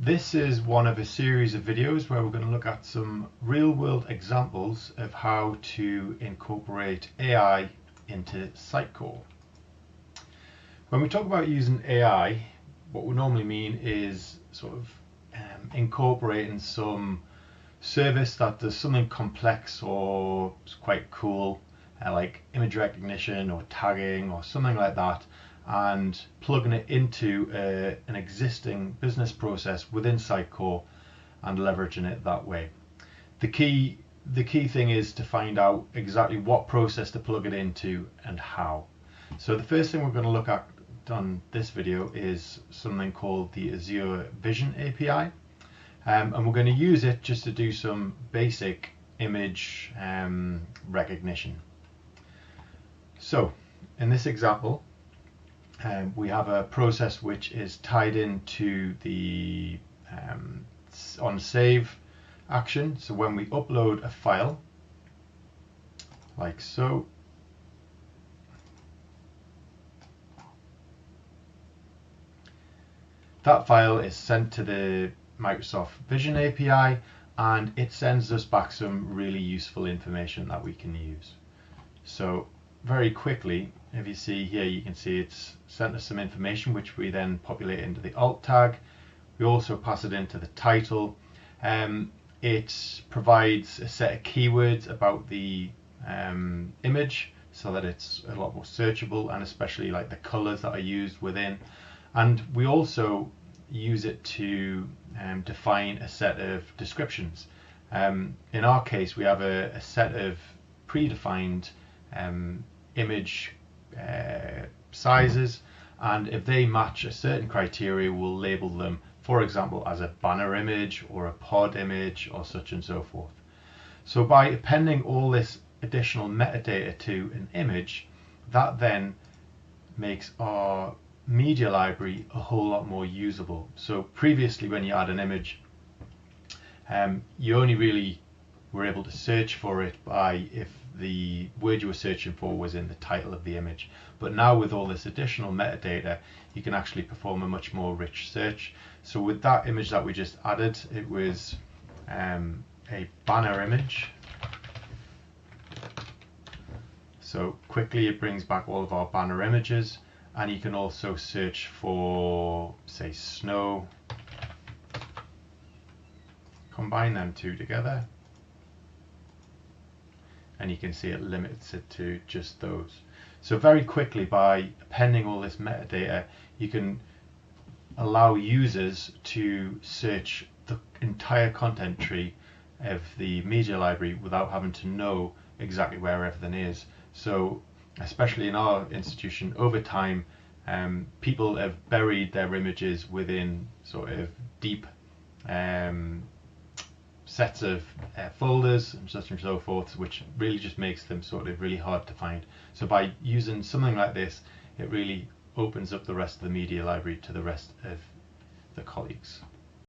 This is one of a series of videos where we're going to look at some real-world examples of how to incorporate AI into Sitecore. When we talk about using AI, what we normally mean is sort of incorporating some service that does something complex or quite cool, like image recognition or tagging or something like that, and plugging it into an existing business process within Sitecore and leveraging it that way. The key thing is to find out exactly what process to plug it into and how. So the first thing we're going to look at on this video is something called the Azure Vision API, and we're going to use it just to do some basic image recognition. So in this example, we have a process which is tied into the on save action. So when we upload a file, like so, that file is sent to the Microsoft Vision API, and it sends us back some really useful information that we can use. So very quickly, if you see here, you can see it's sent us some information which we then populate into the alt tag. We also pass it into the title. It provides a set of keywords about the image so that it's a lot more searchable, and especially like the colors that are used within. And we also use it to define a set of descriptions. In our case, we have a set of predefined image sizes, and if they match a certain criteria, we'll label them, for example, as a banner image or a pod image or such and so forth. So by appending all this additional metadata to an image, that then makes our media library a whole lot more usable. So previously, when you add an image, you only really were able to search for it by if the word you were searching for was in the title of the image. But now with all this additional metadata, you can actually perform a much more rich search. So with that image that we just added, it was a banner image. So quickly it brings back all of our banner images, and you can also search for, say, snow. Combine them two together, and you can see it limits it to just those. So very quickly, by appending all this metadata, you can allow users to search the entire content tree of the media library without having to know exactly where everything is. So especially in our institution, over time, people have buried their images within sort of deep sets of folders and such and so forth, which really just makes them sort of really hard to find. So by using something like this, it really opens up the rest of the media library to the rest of the colleagues.